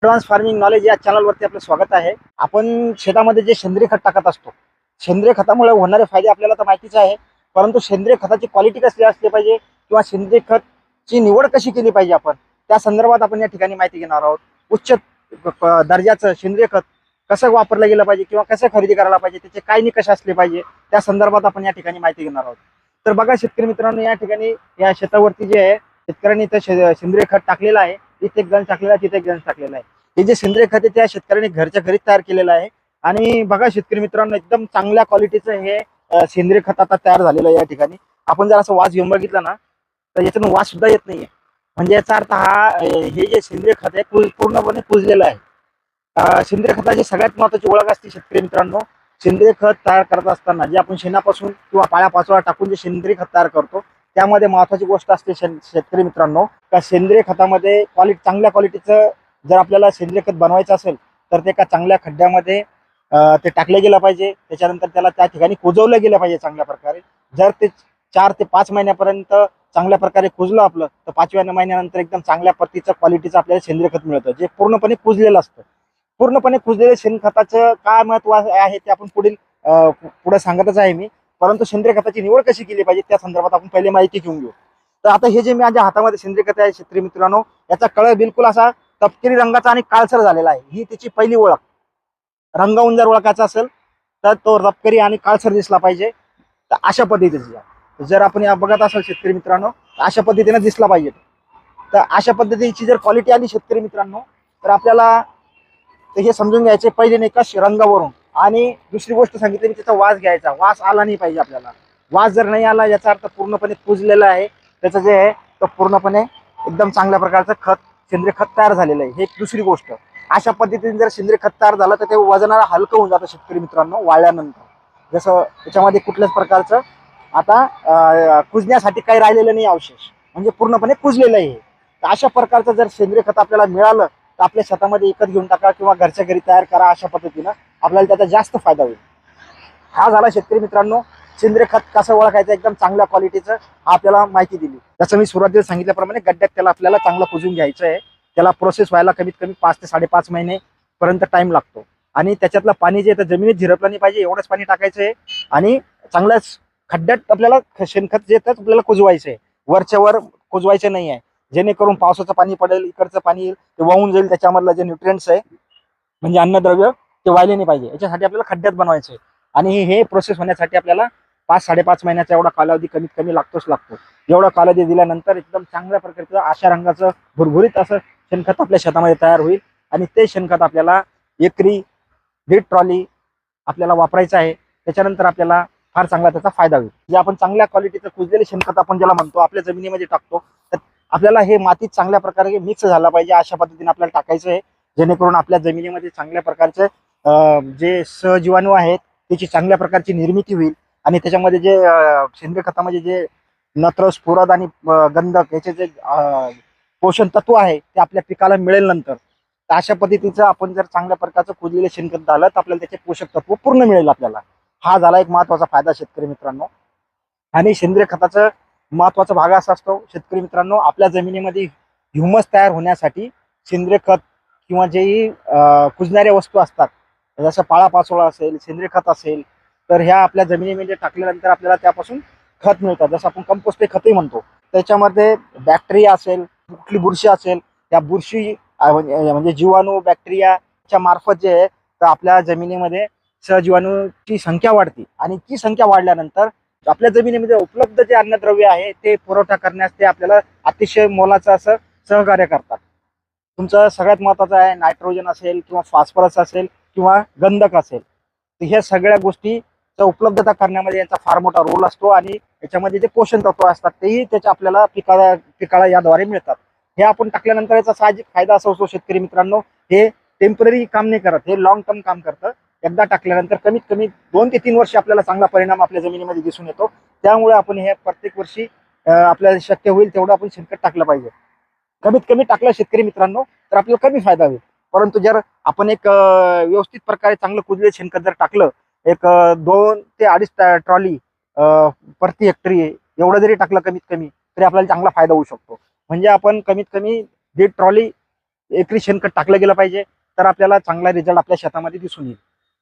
Advance farming knowledge या चॅनलवरती आपलं स्वागत आहे. आपण शेतामध्ये जे सेंद्रिय खत टाकत असतो, सेंद्रिय खतामुळे होणारे फायदे आपल्याला तर माहितीच आहे. परंतु सेंद्रिय खताची क्वालिटी कसली असली पाहिजे किंवा सेंद्रिय खतची निवड कशी केली पाहिजे, आपण त्या संदर्भात आपण या ठिकाणी माहिती घेणार आहोत. उच्च दर्जाचं सेंद्रिय खत कसं वापरलं गेलं पाहिजे किंवा कसं खरेदी करायला पाहिजे, त्याचे काय निकष असले पाहिजे, त्या संदर्भात आपण या ठिकाणी माहिती घेणार आहोत. तर बघा शेतकरी मित्रांनो, या ठिकाणी या शेतावरती जे आहे शेतकऱ्यांनी इथं सेंद्रिय खत टाकलेलं आहे. इथे एक गंज टाकलेला आहे, तिथे एक गंज टाकलेला आहे. हे जे सेंद्रिय खत आहे त्या शेतकऱ्यांनी घरच्या घरीच तयार केलेलं आहे. आणि बघा शेतकरी मित्रांनो, एकदम चांगल्या क्वालिटीचं हे सेंद्रिय खत आता तयार झालेलं आहे. या ठिकाणी आपण जर असं वास घेऊन बघितला ना, तर याच्यातून वास सुद्धा येत नाहीये. म्हणजे याचा अर्थ हा हे जे सेंद्रिय खत आहे पूर्णपणे कुजलेलं आहे. सेंद्रिय खताची सगळ्यात महत्वाची ओळख असते शेतकरी मित्रांनो. सेंद्रिय खत तयार करत असताना जे आपण शेणापासून किंवा पाळ्यापाचोळा टाकून जे सेंद्रिय खत तयार करतो, त्यामध्ये महत्वाची गोष्ट असते शेतकरी मित्रांनो, का सेंद्रिय खतामध्ये चांगल्या क्वालिटीचं जर आपल्याला सेंद्रिय खत बनवायचं असेल तर ते एका चांगल्या खड्ड्यामध्ये ते टाकलं गेलं पाहिजे. त्याच्यानंतर त्याला त्या ठिकाणी कुजवलं गेलं पाहिजे चांगल्या प्रकारे. जर ते 4 ते 5 महिन्यापर्यंत चांगल्या प्रकारे कुजलं आपलं, तर 5व्या महिन्यानंतर एकदम चांगल्या पद्धतीचं क्वालिटीचं आपल्याला सेंद्रिय खत मिळतं, जे पूर्णपणे कुजलेलं असतं. पूर्णपणे कुजलेल्या शेणखताचं काय महत्व आहे ते आपण पुढे सांगतच आहे मी. परंतु सेंद्रिय खताची निवड कशी केली पाहिजे त्या संदर्भात आपण पहिले माहिती घेऊन घेऊ. तर आता हे जे माझ्या हातामध्ये सेंद्रिय खत आहे शेतकरी मित्रांनो, याचा कलर बिलकुल असा तपकिरी रंगाचा आणि काळसर झालेला आहे. ही त्याची पहिली ओळख. रंगावून जर ओळखायचा असेल तर तो तपकिरी आणि काळसर दिसला पाहिजे. तर अशा पद्धतीचा जर आपण या बघत असाल शेतकरी मित्रांनो, अशा पद्धतीने दिसला पाहिजे. तर अशा पद्धतीची जर क्वालिटी आली शेतकरी मित्रांनो, तर आपल्याला तर हे समजून घ्यायचे पहिले निकष रंगावरून. आणि दुसरी गोष्ट सांगितली, त्याचा वास घ्यायचा. वास आला नाही पाहिजे आपल्याला. वास जर नाही आला याचा अर्थ पूर्णपणे कुजलेला आहे. त्याचं जे आहे तो पूर्णपणे एकदम चांगल्या प्रकारचं सेंद्रिय खत तयार झालेलं आहे. हे एक दुसरी गोष्ट. अशा पद्धतीने जर सेंद्रिय खत तयार झालं तर ते वजनाला हलकं होऊन जातं शेतकरी मित्रांनो वाळल्यानंतर. जसं त्याच्यामध्ये कुठल्याच प्रकारचं आता कुजण्यासाठी काही राहिलेलं नाही अवशेष, म्हणजे पूर्णपणे कुजलेलं आहे. तर अशा प्रकारचं जर सेंद्रिय खत आपल्याला मिळालं तर आपल्या शेतामध्ये विकत घेऊन टाका किंवा घरच्या घरी तयार करा. अशा पद्धतीनं आपल्याला त्याचा जास्त फायदा होईल. हा झाला शेतकरी मित्रांनो सेंद्रिय खत कसं ओळखायचं एकदम चांगल्या क्वालिटीचं, हा आपल्याला माहिती दिली. जसं मी सुरुवातीला सांगितल्याप्रमाणे गड्ड्यात त्याला आपल्याला चांगलं कुजून घ्यायचं आहे. त्याला प्रोसेस व्हायला कमीत कमी 5 ते 5.5 महिने पर्यंत टाइम लागतो. आणि त्याच्यातलं पाणी जे आहे जमिनीत झिरपलं नाही पाहिजे, एवढंच पाणी टाकायचं आहे. आणि चांगल्याच खड्ड्यात आपल्याला शेणखत जे आहे आपल्याला कुजवायचं आहे. वरच्या वर कुजवायचं नाही आहे, जेणेकरून पावसाचं पाणी पडेल, इकडचं पाणी येईल, ते वाहून जाईल. त्याच्यामधलं जे न्यूट्रिएंट्स आहे म्हणजे अन्नद्रव्य ते वाहिले नाही पाहिजे. याच्यासाठी आपल्याला खड्ड्यात बनवायचं आहे. आणि हे प्रोसेस होण्यासाठी आपल्याला 5-5.5 महिन्याचा एवढा कालावधी कमीत कमी लागतो. एवढा कालावधी दिल्यानंतर एकदम चांगल्या प्रकारचं अशा रंगाचं भुरभुरीत असं शेणखत आपल्या शेतामध्ये तयार होईल. आणि ते शेणखत आपल्याला एकरी 1.5 ट्रॉली आपल्याला वापरायचं आहे. त्याच्यानंतर आपल्याला फार चांगला त्याचा फायदा होईल. जे आपण चांगल्या क्वालिटीचं कुजलेले शेणखत आपण ज्याला म्हणतो आपल्या जमिनीमध्ये टाकतो, तर आपल्याला हे मातीत चांगल्या प्रकारे मिक्स झाला पाहिजे. अशा पद्धतीने आपल्याला टाकायचं आहे, जेणेकरून आपल्या जमिनीमध्ये चांगल्या प्रकारचे जे सहजीवाणू आहेत त्याची चांगल्या प्रकारची निर्मिती होईल. आणि त्याच्यामध्ये जे सेंद्रिय खतामध्ये जे नत्र, स्फुरद आणि गंधक याचे जे पोषण तत्व आहे ते आपल्या पिकाला मिळेल नंतर. तर अशा पद्धतीचं आपण जर चांगल्या प्रकारचं कुजलेलं शेणखत झालं तर आपल्याला त्याचे पोषक तत्व पूर्ण मिळेल आपल्याला. हा झाला एक महत्वाचा फायदा शेतकरी मित्रांनो. आणि सेंद्रिय खताचं महत्वाचा भाग असा असतो शेतकरी मित्रांनो, आपल्या जमिनीमध्ये ह्युमस तयार होण्यासाठी सेंद्रिय खत किंवा जेही कुजणाऱ्या वस्तू असतात, जसं पाळापाचोळा असेल, सेंद्रिय खत असेल, तर ह्या आपल्या जमिनीमध्ये टाकल्यानंतर आपल्याला त्यापासून खत मिळतात. जसं आपण कंपोस्ट खतही म्हणतो. त्याच्यामध्ये बॅक्टेरिया असेल, कुठली बुरशी असेल, त्या बुरशी म्हणजे जीवाणू बॅक्टेरियाच्या मार्फत जे आहे तर आपल्या जमिनीमध्ये सहजीवाणूची संख्या वाढते. आणि ती संख्या वाढल्यानंतर आपल्या जमिनीमध्ये उपलब्ध जे अन्नद्रव्य आहे ते पुरवठा करण्यास ते आपल्याला अतिशय मोलाचं असं सहकार्य करतात. तुमचं सगळ्यात महत्त्वाचं आहे नायट्रोजन असेल किंवा फॉस्फरस असेल किंवा गंधक असेल, तर ह्या सगळ्या गोष्टीचा उपलब्धता करण्यामध्ये यांचा फार मोठा रोल असतो. आणि याच्यामध्ये जे पोषण तत्व असतात तेही त्याच्या आपल्याला पिकाला याद्वारे मिळतात. हे आपण टाकल्यानंतर याचा साहजिक फायदा असा होतो शेतकरी मित्रांनो, हे टेम्पररी काम नाही करत, हे लॉंग टर्म काम करतं. एकदा टाकल्यानंतर कमीत कमी 2 ते 3 वर्ष आपल्याला चांगला परिणाम आपल्या जमिनीमध्ये दिसून येतो. त्यामुळे आपण हे प्रत्येक वर्षी आपल्याला शक्य होईल तेवढं आपण शेणखत टाकलं पाहिजे. कमीत कमी टाकलं शेतकरी मित्रांनो तर आपल्याला कमी फायदा होईल. परंतु जर आपण एक व्यवस्थित प्रकारे चांगलं कुजलेलं शेणखत जर टाकलं, एक 2 ते 2.5 ट्रॉली प्रति हेक्टरी एवढं जरी टाकलं कमीत कमी, तरी आपल्याला चांगला फायदा होऊ शकतो. म्हणजे आपण कमीत कमी 1.5 ट्रॉली एकरी शेणखत टाकलं गेलं पाहिजे, तर आपल्याला चांगला रिझल्ट आपल्या शेतामध्ये दिसून येईल.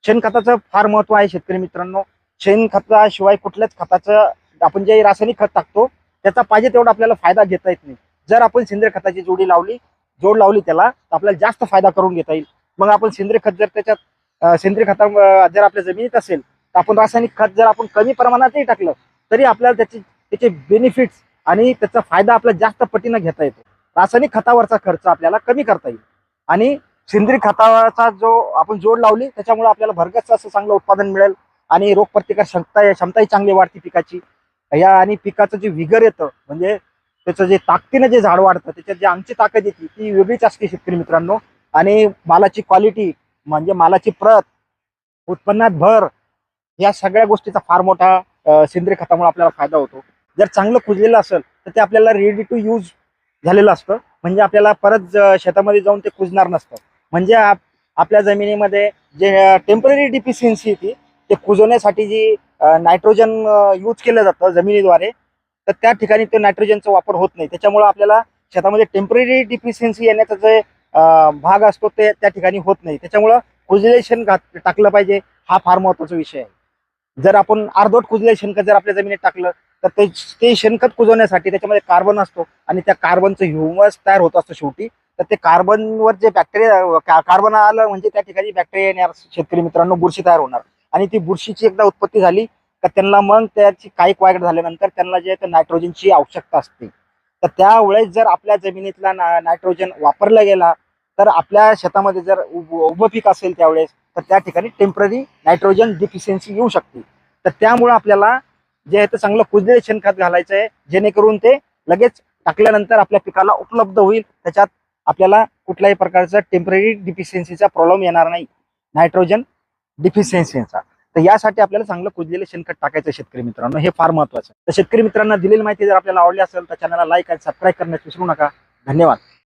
शेणखताचं फार महत्व आहे शेतकरी मित्रांनो. शेणखताशिवाय कुठल्याच खताचं, आपण जे रासायनिक खत टाकतो त्याचा पाहिजे तेवढा आपल्याला फायदा घेता येत नाही. जर आपण सेंद्रिय खताची जोड लावली त्याला, तर आपल्याला जास्त फायदा करून घेता येईल. मग आपण सेंद्रिय खत जर त्याच्यात सेंद्रिय खत जर आपल्या जमिनीत असेल, तर आपण रासायनिक खत जर आपण कमी प्रमाणातही टाकलं तरी आपल्याला त्याचे बेनिफिट्स आणि त्याचा फायदा आपल्याला जास्त पटीनं घेता येतो. रासायनिक खतावरचा खर्च आपल्याला कमी करता येईल आणि सेंद्रिय खताचा जो आपण जोड लावली त्याच्यामुळे आपल्याला भरगच्च असं चांगलं उत्पादन मिळेल आणि रोगप्रतिकार क्षमताही चांगली वाढते पिकाची. आणि पिकाचं जे विगर येतं, म्हणजे त्याचं जे ताकदीनं जे झाड वाढतं, त्याच्यात जे अंगची ताकद येते ती वेगळीच असते शेतकरी मित्रांनो. आणि मालाची क्वालिटी, म्हणजे मालाची प्रत, उत्पन्नात भर, या सगळ्या गोष्टीचा फार मोठा सेंद्रिय खतामुळे आपल्याला फायदा होतो. जर चांगलं कुजलेलं असेल तर ते आपल्याला रेडी टू यूज झालेलं असतं, म्हणजे आपल्याला परत शेतामध्ये जाऊन ते कुजणार नसतं. म्हणजे आपल्या जमिनीमध्ये जे टेम्पररी डिफिशियन्सी येते ते कुजवण्यासाठी जी नायट्रोजन यूज केलं जातं जमिनीद्वारे, तर त्या ठिकाणी ते नायट्रोजनचा वापर होत नाही. त्याच्यामुळे आपल्याला शेतामध्ये टेम्पररी डिफिशियन्सी येण्याचा जे भाग असतो ते त्या ठिकाणी होत नाही. त्याच्यामुळं कुजलेलं शेण टाकलं पाहिजे, हा फार महत्वाचा विषय आहे. जर आपण अर्धवट कुजलेलं शेणखत जर आपल्या जमिनीत टाकलं तर ते शेणखत कुजवण्यासाठी त्याच्यामध्ये कार्बन असतो आणि त्या कार्बनचं ह्युमस तयार होत असतं शेवटी. तर ते कार्बनवर जे बॅक्टेरिया, कार्बन आलं म्हणजे त्या ठिकाणी बॅक्टेरिया येणार शेतकरी मित्रांनो, बुरशी तयार होणार. आणि ती बुरशीची एकदा उत्पत्ती झाली तर त्यांना मग त्याची काही वाढ झाल्यानंतर त्यांना जे नायट्रोजनची आवश्यकता असते. तर त्यावेळेस जर आपल्या जमिनीतला नायट्रोजन वापरला गेला तर आपल्या शेतामध्ये जर उभं पीक असेल त्यावेळेस, तर त्या ठिकाणी टेम्पररी नायट्रोजन डिफिशियन्सी येऊ शकते. तर त्यामुळे आपल्याला जे आहे ते चांगलं कुजलेलं शेणखत घालायचं आहे, जेणेकरून ते लगेच टाकल्यानंतर आपल्या पिकाला उपलब्ध होईल. त्याच्यात आपल्याला कुठल्याही प्रकारचा टेम्पररी डिफिशियन्सीचा प्रॉब्लेम येणार नाही, नायट्रोजन डिफिशियन्सीचा. तर यासाठी आपल्याला चांगलं कुजलेलं शेणखत टाकायचं शेतकरी मित्रांनो, हे फार महत्वाचं आहे. तर शेतकरी मित्रांना दिलेली माहिती जर आपल्याला आवडली असेल तर चॅनलला लाईक आणि सबस्क्राईब करण्यास विसरू नका. धन्यवाद.